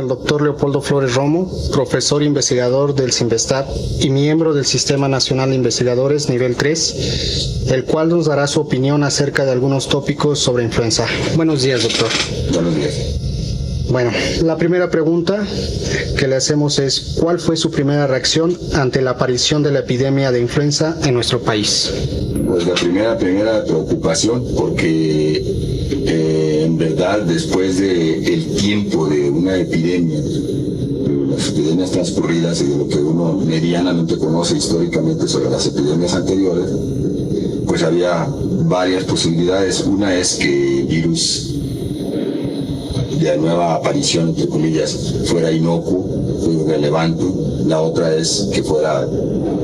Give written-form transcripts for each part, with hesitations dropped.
al doctor Leopoldo Flores Romo, profesor investigador del CINVESTAB y miembro del Sistema Nacional de Investigadores nivel 3, el cual nos dará su opinión acerca de algunos tópicos sobre influenza. Buenos días, doctor. Buenos días. Bueno, la primera pregunta que le hacemos es, ¿cuál fue su primera reacción ante la aparición de la epidemia de influenza en nuestro país? Pues la primera preocupación, porque en verdad después del tiempo de una epidemia, las epidemias transcurridas y de lo que uno medianamente conoce históricamente sobre las epidemias anteriores, pues había varias posibilidades. Una es que el virus de nueva aparición, entre comillas, fuera inocuo, fuera relevante. La otra es que fuera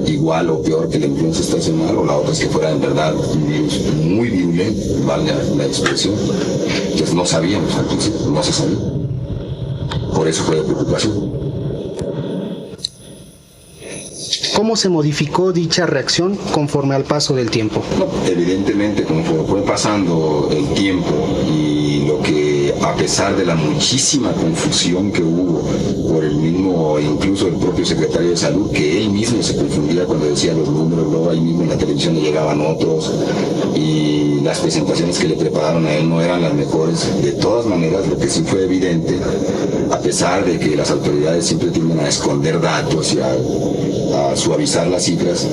igual o peor que la influenza estacional, o la otra es que fuera en verdad un virus muy virulento, vale la expresión. Entonces no sabíamos al principio, no se sabía. Por eso fue de preocupación. ¿Cómo se modificó dicha reacción conforme al paso del tiempo? No, evidentemente, conforme fue pasando el tiempo y lo que, a pesar de la muchísima confusión que hubo por el mismo, incluso el propio secretario de Salud, que él mismo se confundía cuando decía los números, luego ahí mismo en la televisión le llegaban otros y las presentaciones que le prepararon a él no eran las mejores. De todas maneras, lo que sí fue evidente, a pesar de que las autoridades siempre tienden a esconder datos y a suavizar las cifras,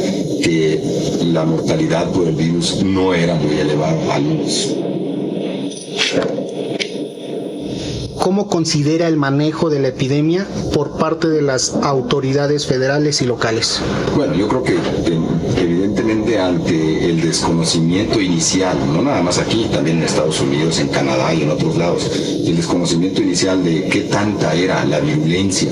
que la mortalidad por el virus no era muy elevada, al menos. ¿Cómo considera el manejo de la epidemia por parte de las autoridades federales y locales? Bueno, yo creo que evidentemente ante el desconocimiento inicial, no nada más aquí, también en Estados Unidos, en Canadá y en otros lados, el desconocimiento inicial de qué tanta era la virulencia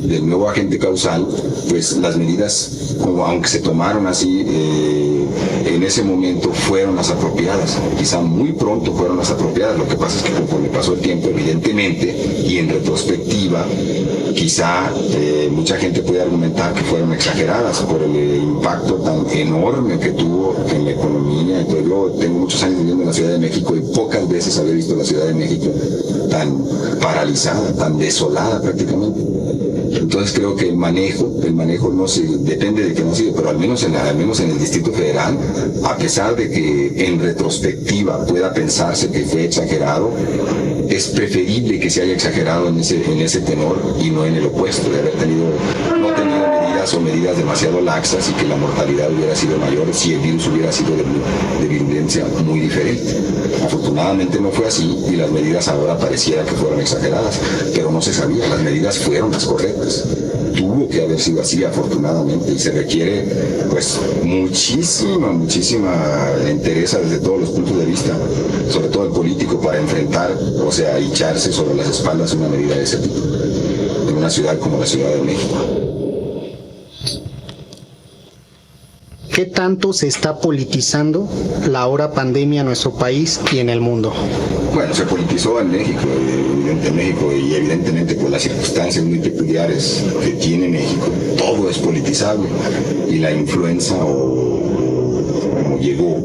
del nuevo agente causal, pues las medidas, como aunque se tomaron así, en ese momento fueron las apropiadas, quizá muy pronto fueron las apropiadas. Lo que pasa es que conforme pasó el tiempo, evidentemente, y en retrospectiva, quizá mucha gente puede argumentar que fueron exageradas por el impacto tan enorme que tuvo en la economía. Entonces, yo tengo muchos años viviendo en la Ciudad de México y pocas veces había visto la Ciudad de México tan paralizada, tan desolada prácticamente. Entonces creo que el manejo no se depende de que no sigue, pero al menos en el Distrito Federal, a pesar de que en retrospectiva pueda pensarse que fue exagerado, es preferible que se haya exagerado en ese tenor y no en el opuesto, de haber no tenido medidas demasiado laxas y que la mortalidad hubiera sido mayor si el virus hubiera sido de virulencia muy diferente. Afortunadamente no fue así y las medidas ahora pareciera que fueron exageradas, pero no se sabía, las medidas fueron las correctas. Tuvo que haber sido así, afortunadamente, y se requiere pues muchísima entereza desde todos los puntos de vista, sobre todo el político, para enfrentar, o sea, echarse sobre las espaldas una medida de ese tipo en una ciudad como la Ciudad de México. ¿Qué tanto se está politizando la ahora pandemia en nuestro país y en el mundo? Bueno, se politizó en México, y evidentemente por las circunstancias muy peculiares que tiene México, todo es politizable. Y la influenza, como llegó,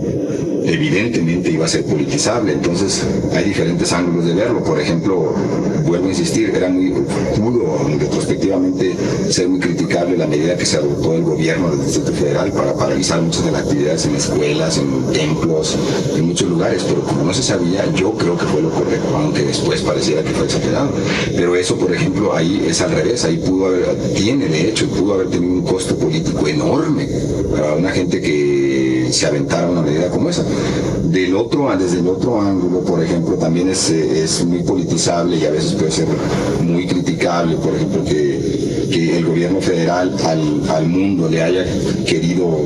evidentemente iba a ser politizable. Entonces hay diferentes ángulos de verlo. Por ejemplo, vuelvo a insistir, pudo retrospectivamente ser muy criticable la medida que se adoptó el gobierno del Distrito Federal para paralizar muchas de las actividades en escuelas, en templos, en muchos lugares, pero como no se sabía, yo creo que fue lo correcto, aunque después pareciera que fue exagerado. Pero eso, por ejemplo, ahí es al revés, ahí pudo haber tenido un costo político enorme para una gente que se aventara una medida como esa. Desde el otro ángulo, por ejemplo, también es muy politizable y a veces puede ser muy criticable, por ejemplo, que el gobierno federal al mundo le haya querido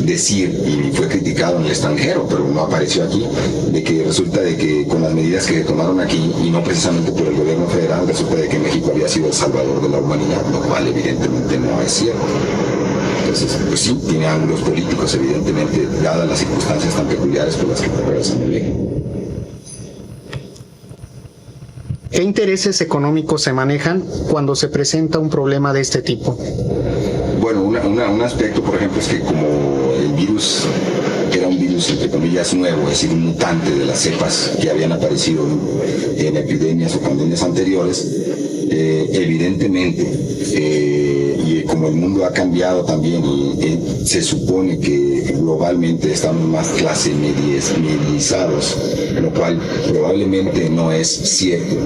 decir, y fue criticado en el extranjero, pero no apareció aquí, de que resulta de que con las medidas que tomaron aquí, y no precisamente por el gobierno federal, resulta de que México había sido el salvador de la humanidad, lo cual evidentemente no es cierto. Entonces, pues sí, tiene ángulos políticos, evidentemente, dadas las circunstancias tan peculiares por las que atraviesan el México. ¿Qué intereses económicos se manejan cuando se presenta un problema de este tipo? Bueno, un aspecto, por ejemplo, es que como el virus era un virus virus, entre comillas, nuevo, es decir, un mutante de las cepas que habían aparecido en epidemias o pandemias anteriores, evidentemente, y como el mundo ha cambiado también, y se supone que globalmente estamos más clase medializados, lo cual probablemente no es cierto.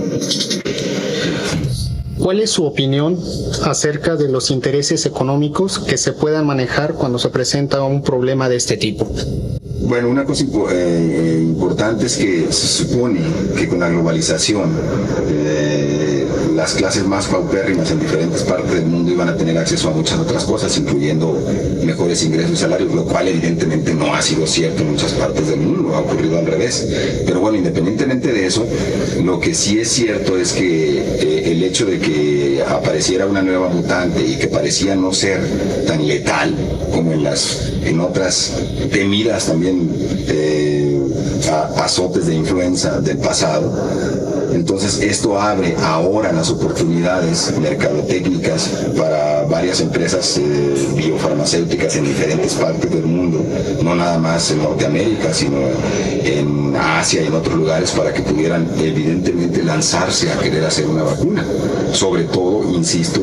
¿Cuál es su opinión acerca de los intereses económicos que se puedan manejar cuando se presenta un problema de este tipo? Bueno, una cosa importante es que se supone que con la globalización las clases más paupérrimas en diferentes partes del mundo iban a tener acceso a muchas otras cosas, incluyendo mejores ingresos y salarios, lo cual evidentemente no ha sido cierto en muchas partes del mundo, ha ocurrido al revés. Pero bueno, independientemente de eso, lo que sí es cierto es que el hecho de que apareciera una nueva mutante y que parecía no ser tan letal como en otras temidas también azotes de influenza del pasado, entonces esto abre ahora las oportunidades mercadotécnicas para varias empresas biofarmacéuticas en diferentes partes del mundo, no nada más en Norteamérica, sino en Asia y en otros lugares, para que pudieran evidentemente lanzarse a querer hacer una vacuna. Sobre todo, insisto,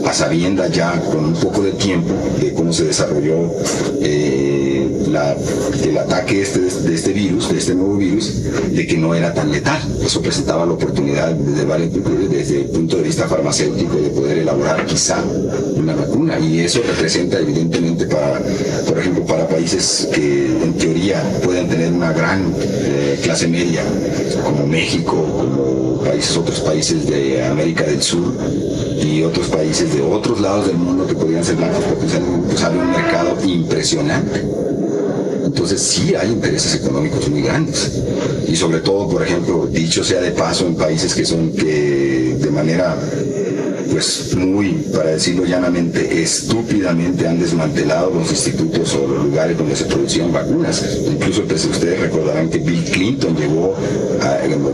a sabiendas ya con un poco de tiempo de cómo se desarrolló el ataque de este nuevo virus, de que no era tan letal. Eso presentaba la oportunidad desde el punto de vista farmacéutico de poder elaborar quizá una vacuna, y eso representa evidentemente por ejemplo, para países que en teoría pueden tener una gran clase media, como México, como otros países de América del Sur y otros países de otros lados del mundo que podrían ser blancos potenciales, pues abre un mercado impresionante. Entonces sí hay intereses económicos muy grandes, y sobre todo, por ejemplo, dicho sea de paso, en países que de manera, pues muy, para decirlo llanamente, estúpidamente han desmantelado los institutos o los lugares donde se producían vacunas. Incluso ustedes recordarán que Bill Clinton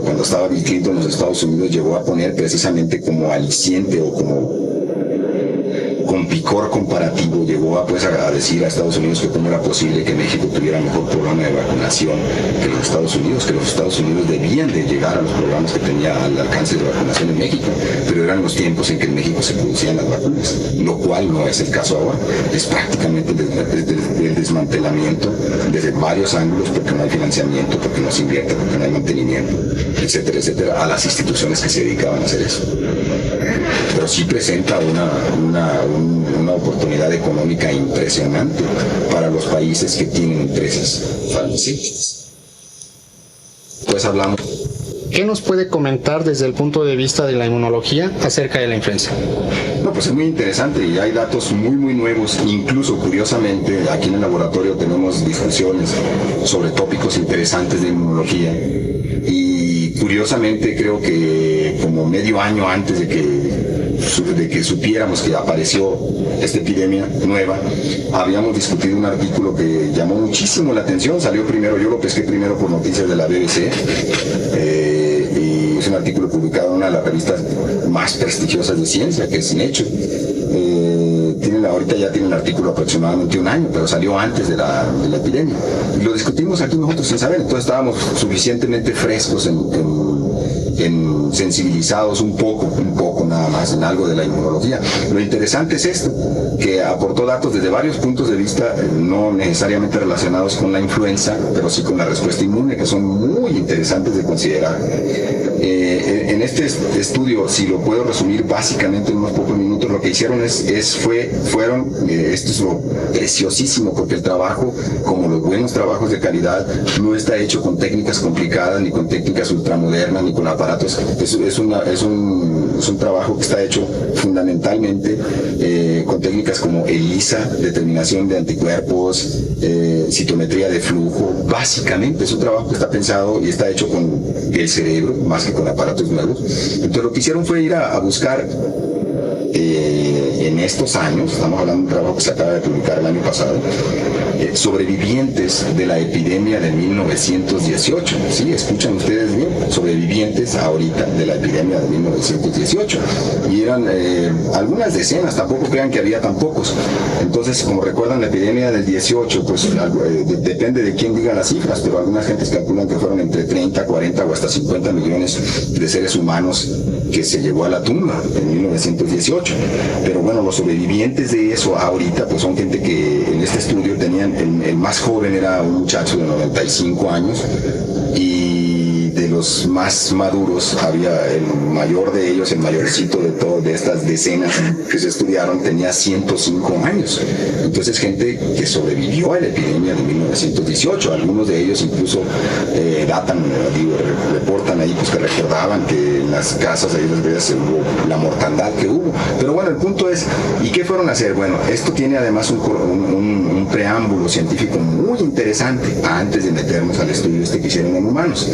cuando estaba Bill Clinton en los Estados Unidos, llegó a poner precisamente como aliciente o como con picor comparativo, llegó a decir a Estados Unidos que cómo era posible que México tuviera mejor programa de vacunación que los Estados Unidos debían de llegar a los programas que tenía al alcance de vacunación en México, pero eran los tiempos en que en México se producían las vacunas, lo cual no es el caso ahora. Es prácticamente el desmantelamiento desde varios ángulos, porque no hay financiamiento, porque no se invierte, porque no hay mantenimiento, etcétera, etcétera, a las instituciones que se dedicaban a hacer eso. Pero sí presenta una oportunidad económica impresionante para los países que tienen empresas farmacéuticas. Pues hablamos. ¿Qué nos puede comentar desde el punto de vista de la inmunología acerca de la influenza? No, pues es muy interesante y hay datos muy nuevos. Incluso, curiosamente, aquí en el laboratorio tenemos discusiones sobre tópicos interesantes de inmunología, y curiosamente creo que como medio año antes de que supiéramos que apareció esta epidemia nueva, habíamos discutido un artículo que llamó muchísimo la atención. Salió primero, yo lo pesqué primero por noticias de la BBC, y es un artículo publicado en una de las revistas más prestigiosas de ciencia, que es Nature. Ahorita ya tiene el artículo aproximadamente un año, pero salió antes de la epidemia. Y lo discutimos aquí nosotros sin saber, entonces estábamos suficientemente frescos sensibilizados un poco nada más en algo de la inmunología. Lo interesante es esto, que aportó datos desde varios puntos de vista, no necesariamente relacionados con la influenza, pero sí con la respuesta inmune, que son muy interesantes de considerar. En este estudio, si lo puedo resumir básicamente en unos pocos minutos, lo que hicieron esto es lo preciosísimo, porque el trabajo, como los buenos trabajos de calidad, no está hecho con técnicas complicadas, ni con técnicas ultramodernas, ni con aparatos. Es un trabajo que está hecho fundamentalmente con técnicas como ELISA, determinación de anticuerpos, citometría de flujo. Básicamente es un trabajo que está pensado y está hecho con el cerebro, más que con aparatos nuevos. Entonces lo que hicieron fue ir a buscar en estos años, estamos hablando de un trabajo que se acaba de publicar el año pasado, sobrevivientes de la epidemia de 1918. Sí, escuchan ustedes bien, sobrevivientes ahorita de la epidemia de 1918. Y eran algunas decenas, tampoco crean que había tan pocos. Entonces, como recuerdan, la epidemia del 18, pues depende de quién diga las cifras, pero algunas gentes calculan que fueron entre 30, 40 o hasta 50 millones de seres humanos que se llevó a la tumba en 1918. Pero bueno, los sobrevivientes de eso ahorita, pues son gente que en este estudio tenían, el más joven era un muchacho de 95 años, y de los más maduros había el mayor de ellos, el mayorcito de estas decenas que se estudiaron, tenía 105 años. Entonces, gente que sobrevivió a la epidemia de 1918. Algunos de ellos incluso reportan ahí pues que recordaban que en las casas ahí las veces hubo la mortandad que hubo. Pero bueno, el punto es, ¿y qué fueron a hacer? Bueno, esto tiene además un preámbulo científico muy interesante antes de meternos al estudio que hicieron en humanos.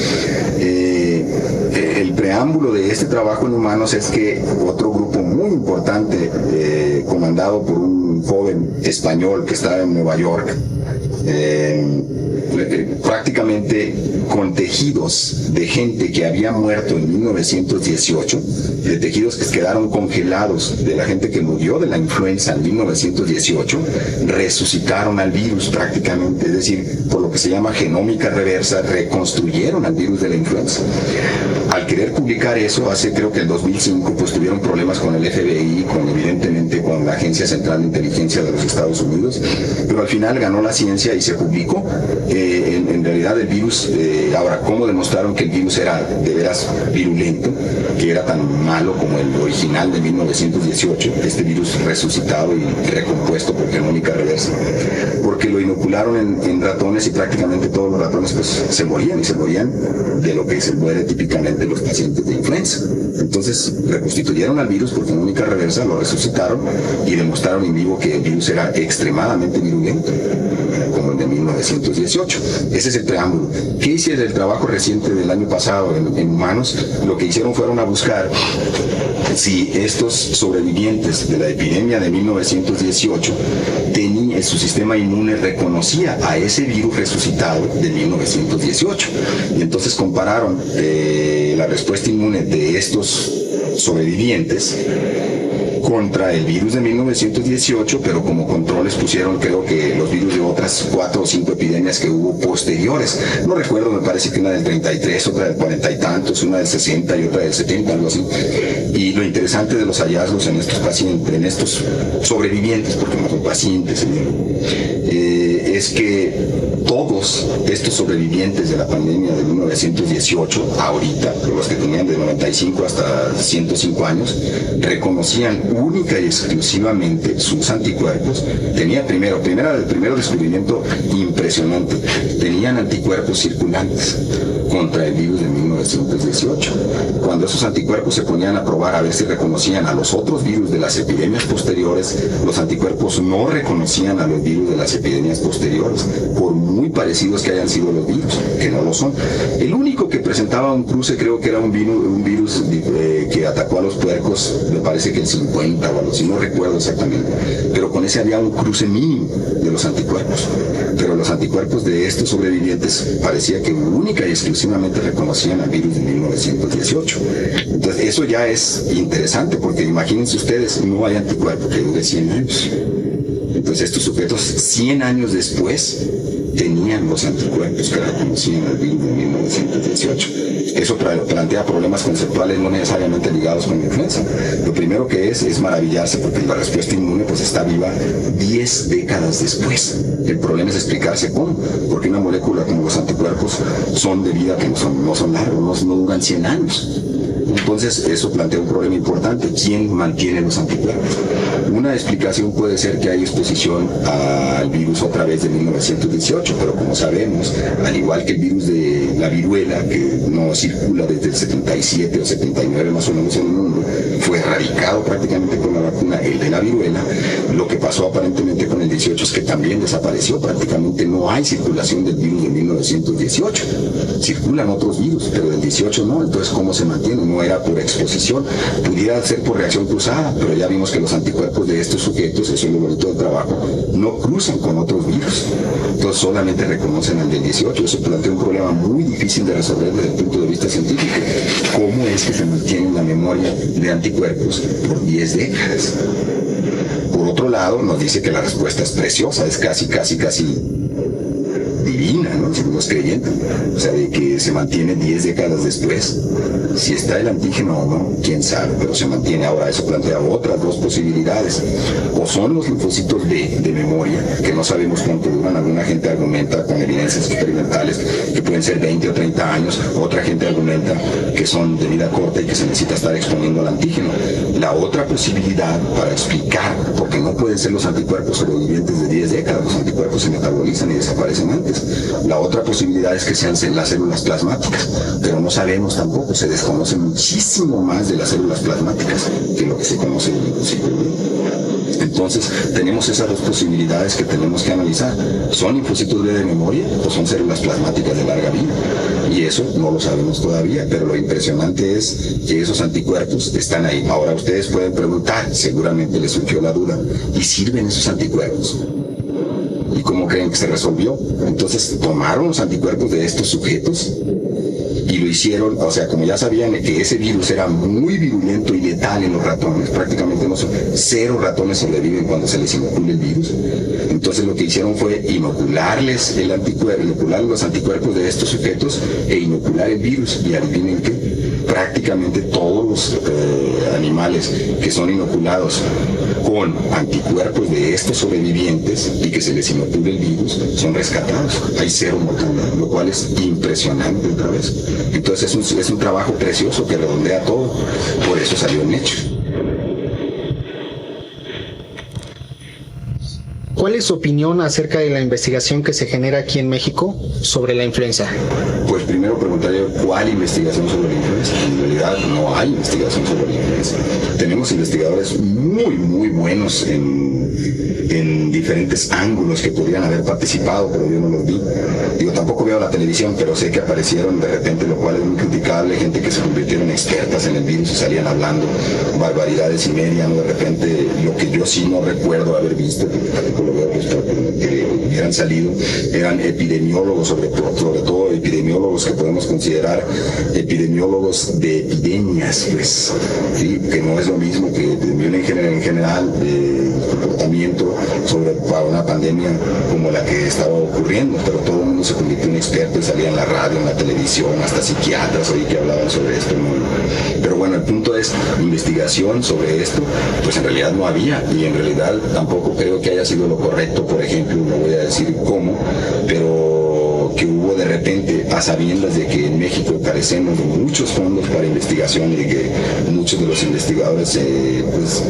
El preámbulo de este trabajo en humanos es que otro grupo muy importante, comandado por un joven español que estaba en Nueva York, prácticamente con tejidos de gente que había muerto en 1918, de tejidos que quedaron congelados de la gente que murió de la influenza en 1918, resucitaron al virus prácticamente, es decir, por lo que se llama genómica reversa, reconstruyeron al virus de la influenza. Al querer publicar eso, creo que el 2005, pues tuvieron problemas con el FBI, evidentemente con la Agencia Central de Inteligencia de los Estados Unidos, pero al final ganó la ciencia y se publicó. En realidad el virus, ahora, ¿cómo demostraron que el virus era de veras virulento, que era tan malo como el original de 1918, este virus resucitado y recompuesto por genómica reversa? Porque lo inocularon en ratones y prácticamente todos los ratones pues se morían de lo que se muere típicamente los pacientes de influenza. Entonces reconstituyeron al virus por genómica reversa, lo resucitaron y demostraron en vivo que el virus era extremadamente virulento, como el de 1918. Ese es el preámbulo. ¿Qué hicieron el trabajo reciente del año pasado en humanos? Lo que hicieron fueron a buscar si estos sobrevivientes de la epidemia de 1918 su sistema inmune reconocía a ese virus resucitado de 1918. Y entonces compararon la respuesta inmune de estos sobrevivientes contra el virus de 1918, pero como controles pusieron, creo que los virus de otras 4 o 5 epidemias que hubo posteriores. No recuerdo, me parece que una del 33, otra del 40 y tantos, una del 60 y otra del 70, algo así. Y lo interesante de los hallazgos en estos pacientes, en estos sobrevivientes, porque no son pacientes, es que todos estos sobrevivientes de la pandemia de 1918, ahorita, los que tenían de 95 hasta 105 años, reconocían única y exclusivamente sus anticuerpos. Tenía el primer descubrimiento impresionante, tenían anticuerpos circulantes contra el virus de 1918. Cuando esos anticuerpos se ponían a probar a ver si reconocían a los otros virus de las epidemias posteriores, los anticuerpos no reconocían a los virus de las epidemias posteriores, por muy parecidos que hayan sido los virus, que no lo son. El único que presentaba un cruce, creo que era un virus que atacó a los puercos, me parece que el 50 o algo así, no recuerdo exactamente, pero con ese había un cruce mínimo de los anticuerpos. Pero los anticuerpos de estos sobrevivientes parecía que única y exclusivamente reconocían al virus de 1918. Entonces eso ya es interesante, porque imagínense ustedes, no hay anticuerpo que dure 100 años. Entonces estos sujetos 100 años después tenían los anticuerpos que reconocían al virus de 1918. Eso plantea problemas conceptuales no necesariamente ligados con la influenza. Lo primero que es maravillarse porque la respuesta inmune pues está viva 10 décadas después. El problema es explicarse cómo, porque una molécula como los anticuerpos son de vida que no son largos, no duran 100 años. Entonces eso plantea un problema importante. ¿Quién mantiene los anticuerpos? Una explicación puede ser que hay exposición al virus otra vez de 1918, pero como sabemos, al igual que el virus de la viruela, que no circula desde el 77 o 79 más o menos en el mundo, mundo, fue erradicado prácticamente con la vacuna, el de la viruela. Lo que pasó aparentemente con el 18 es que también desapareció, prácticamente no hay circulación del virus de 1918. Circulan otros virus, pero del 18 no. Entonces, ¿cómo se mantiene? No era por exposición, pudiera ser por reacción cruzada, pero ya vimos que los anticuerpos de estos sujetos, eso es lo bonito del trabajo, no cruzan con otros virus. Entonces solamente reconocen al del 18. Eso plantea un problema muy difícil de resolver desde el punto de vista científico. ¿Cómo es que se mantiene la memoria de anticuerpos por 10 décadas? Por otro lado, nos dice que la respuesta es preciosa, es casi divina, ¿no? Si los creyentes, o sea, de que se mantiene 10 décadas después. Si está el antígeno o no, quién sabe, pero se mantiene. Ahora, eso plantea otras dos posibilidades. O son los linfocitos de memoria, que no sabemos cuánto duran. Alguna gente argumenta con evidencias experimentales que pueden ser 20 o 30 años. Otra gente argumenta que son de vida corta y que se necesita estar exponiendo al antígeno. La otra posibilidad para explicar, porque no pueden ser los anticuerpos sobrevivientes de 10 décadas, los anticuerpos se metabolizan y desaparecen antes. La otra posibilidad es que sean las células plasmáticas, pero no sabemos tampoco, se desconoce muchísimo más de las células plasmáticas que lo que se conoce del linfocito. Entonces, tenemos esas dos posibilidades que tenemos que analizar. ¿Son linfocitos B de memoria o son células plasmáticas de larga vida? Y eso no lo sabemos todavía, pero lo impresionante es que esos anticuerpos están ahí. Ahora ustedes pueden preguntar, seguramente les surgió la duda, ¿y sirven esos anticuerpos? ¿Y cómo creen que se resolvió? Entonces tomaron los anticuerpos de estos sujetos y lo hicieron, o sea, como ya sabían que ese virus era muy virulento y letal en los ratones, prácticamente no son, 0 ratones sobreviven cuando se les inocula el virus. Entonces lo que hicieron fue inocularles inocular los anticuerpos de estos sujetos e inocular el virus. Y adivinen qué, prácticamente todos los animales que son inoculados con anticuerpos de estos sobrevivientes y que se les inocula el virus son rescatados. Hay 0 mortalidad, lo cual es impresionante otra vez. Entonces es un trabajo precioso que redondea todo. Por eso salió en hecho. ¿Cuál es su opinión acerca de la investigación que se genera aquí en México sobre la influenza? Pues primero preguntaría cuál investigación sobre la influenza. En realidad no hay investigación sobre la influenza. Tenemos investigadores muy buenos en diferentes ángulos que podrían haber participado, pero yo no los vi. Digo, tampoco veo la televisión, pero sé que aparecieron de repente, lo cual es muy criticable, gente que se convirtieron expertas en el virus y salían hablando barbaridades y media, ¿no? De repente, lo que yo sí no recuerdo haber visto, porque tampoco lo veo, pues, que hubieran salido, eran epidemiólogos, sobre todo epidemiólogos que podemos considerar epidemiólogos de epidemias, pues, ¿sí? Que no es lo mismo que epidemiología en general, comportamiento para una pandemia como la que estaba ocurriendo, pero todo el mundo se convirtió en experto y salía en la radio, en la televisión, hasta psiquiatras oí que hablaban sobre esto, ¿no? Pero bueno, el punto es, investigación sobre esto, pues en realidad no había, y en realidad tampoco creo que haya sido lo correcto. Por ejemplo, no voy a decir cómo, pero que hubo de repente, a sabiendas de que en México carecemos de muchos fondos para investigación y de que muchos de los investigadores, pues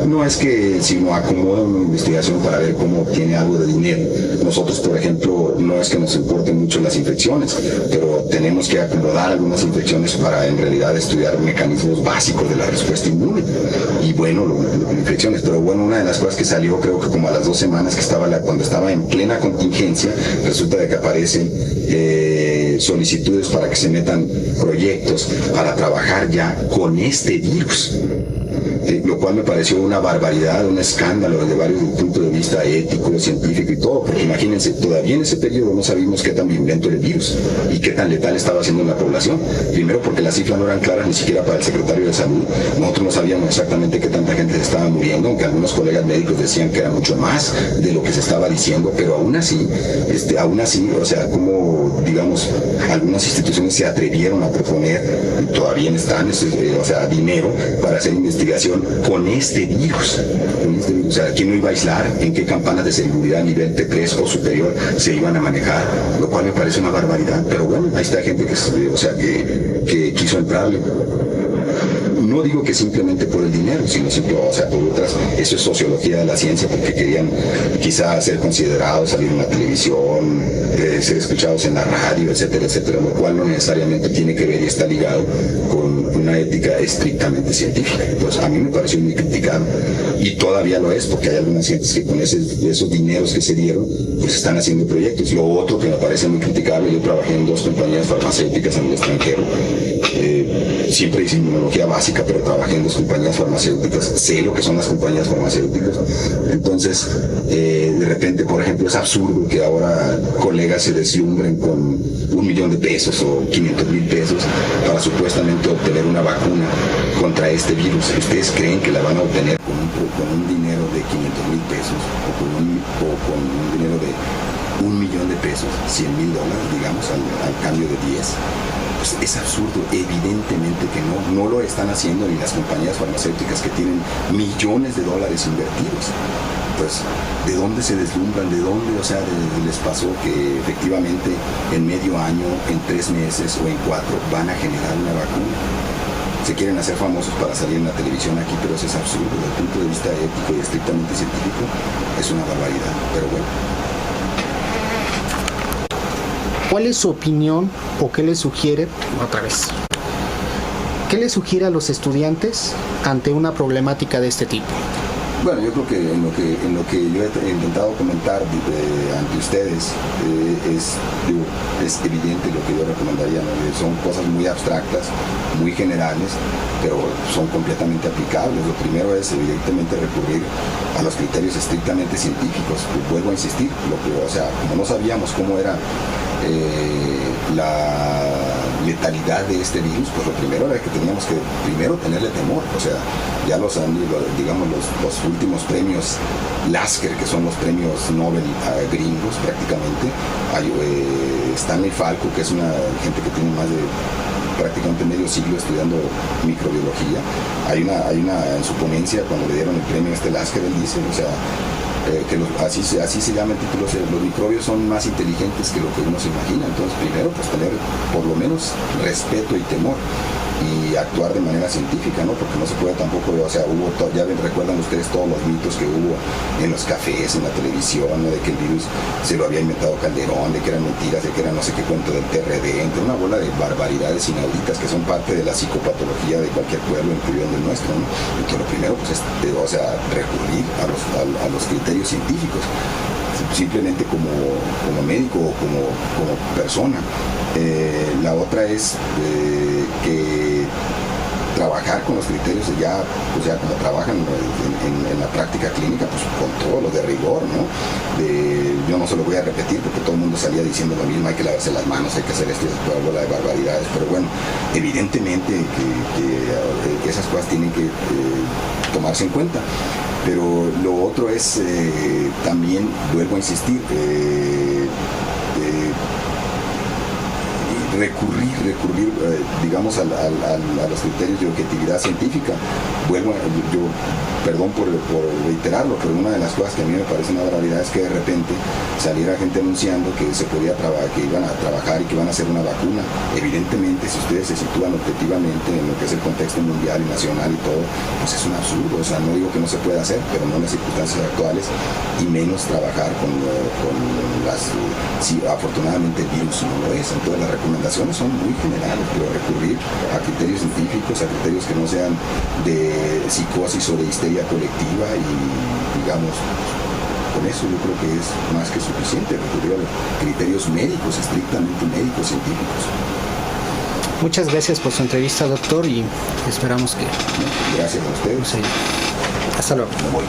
no es que sino acomodan una investigación para ver cómo obtiene algo de dinero. Nosotros, por ejemplo, no es que nos importen mucho las infecciones, pero tenemos que acomodar algunas infecciones para en realidad estudiar mecanismos básicos de la respuesta inmune. Y bueno, infecciones, pero bueno, una de las cosas que salió, creo que como a las 2 semanas que cuando estaba en plena contingencia, resulta de que aparecen solicitudes para que se metan proyectos para trabajar ya con este virus. Lo cual me pareció una barbaridad, un escándalo desde varios puntos de vista ético, científico y todo, porque imagínense, todavía en ese periodo no sabíamos qué tan virulento era el virus y qué tan letal estaba haciendo en la población. Primero porque las cifras no eran claras ni siquiera para el secretario de Salud. Nosotros no sabíamos exactamente qué tanta gente se estaba muriendo, aunque algunos colegas médicos decían que era mucho más de lo que se estaba diciendo, pero aún así, o sea, como digamos, algunas instituciones se atrevieron a proponer, y todavía están, o sea, dinero para hacer investigación con este virus. O sea, ¿quién lo iba a aislar? ¿En qué campanas de seguridad nivel T3 o superior se iban a manejar? Lo cual me parece una barbaridad, pero bueno, ahí está gente que quiso entrarle. No digo que simplemente por el dinero, sino por otras, eso es sociología de la ciencia, porque querían quizá ser considerados, salir en la televisión, ser escuchados en la radio, etcétera, etcétera, lo cual no necesariamente tiene que ver y está ligado con una ética estrictamente científica. Entonces, a mí me pareció muy criticado, y todavía lo es, porque hay algunas gentes que con esos dineros que se dieron, pues están haciendo proyectos. Lo otro que me parece muy criticable, yo trabajé en 2 compañías farmacéuticas en el extranjero, siempre hice inmunología básica, pero trabajé en 2 compañías farmacéuticas, sé lo que son las compañías farmacéuticas. Entonces, de repente, por ejemplo, es absurdo que ahora colegas se deslumbren con $1,000,000 o 500,000 pesos para supuestamente obtener una vacuna contra este virus. ¿Ustedes creen que la van a obtener con un dinero de 500,000 pesos o con un dinero de $1,000,000, $100,000, digamos, al cambio de 10? Pues es absurdo, evidentemente que no lo están haciendo ni las compañías farmacéuticas que tienen millones de dólares invertidos. Pues, ¿de dónde se deslumbran? ¿De dónde, les pasó que efectivamente en medio año, en 3 meses o en 4 van a generar una vacuna? Se quieren hacer famosos para salir en la televisión aquí, pero eso es absurdo. Desde el punto de vista ético y estrictamente científico, es una barbaridad, pero bueno. ¿Cuál es su opinión o qué le sugiere, otra vez, qué le sugiere a los estudiantes ante una problemática de este tipo? Bueno, yo creo que en lo que yo he intentado comentar ante ustedes es evidente lo que yo recomendaría, ¿no? Son cosas muy abstractas, muy generales, pero son completamente aplicables. Lo primero es evidentemente recurrir a los criterios estrictamente científicos. Vuelvo a insistir, como no sabíamos cómo era la letalidad de este virus, pues lo primero era que teníamos que primero tenerle temor. Ya los últimos premios Lasker, que son los premios Nobel gringos prácticamente, Stanley Falco, que es una gente que tiene más de prácticamente medio siglo estudiando microbiología, hay una en su ponencia, cuando le dieron el premio Lasker, él dice, que así se llama el título, los microbios son más inteligentes que lo que uno se imagina. Entonces, primero, pues tener por lo menos respeto y temor y actuar de manera científica, ¿no? Porque no se puede tampoco, recuerdan ustedes todos los mitos que hubo en los cafés, en la televisión, ¿no? De que el virus se lo había inventado Calderón, de que eran mentiras, de que era no sé qué cuento del TRD, entre una bola de barbaridades inauditas que son parte de la psicopatología de cualquier pueblo, incluyendo el nuestro, ¿no? Entonces, lo primero, pues, es recurrir a los criterios científicos, simplemente como médico o como persona. La otra es que trabajar con los criterios como trabajan en la práctica clínica, pues con todo lo de rigor, ¿no? Yo no se lo voy a repetir porque todo el mundo salía diciendo lo mismo: hay que lavarse las manos, hay que hacer esto, toda bola de barbaridades, pero bueno, evidentemente que esas cosas tienen que tomarse en cuenta. Pero lo otro es también, vuelvo a insistir, recurrir digamos, a los criterios de objetividad científica. Perdón por reiterarlo, pero una de las cosas que a mí me parece una barbaridad es que de repente saliera gente anunciando que se podía que iban a trabajar y que iban a hacer una vacuna. Evidentemente, si ustedes se sitúan objetivamente en lo que es el contexto mundial y nacional y todo, pues es un absurdo. No digo que no se pueda hacer, pero no en las circunstancias actuales, y menos trabajar con afortunadamente el virus no lo es. Entonces, las recomendaciones son muy generales, pero recurrir a criterios científicos, a criterios que no sean de psicosis o de histeria colectiva, y digamos, con eso yo creo que es más que suficiente recurrir a los criterios médicos, estrictamente médicos, científicos. Muchas gracias por su entrevista, doctor, y esperamos que... Gracias a ustedes. Hasta luego. Me voy.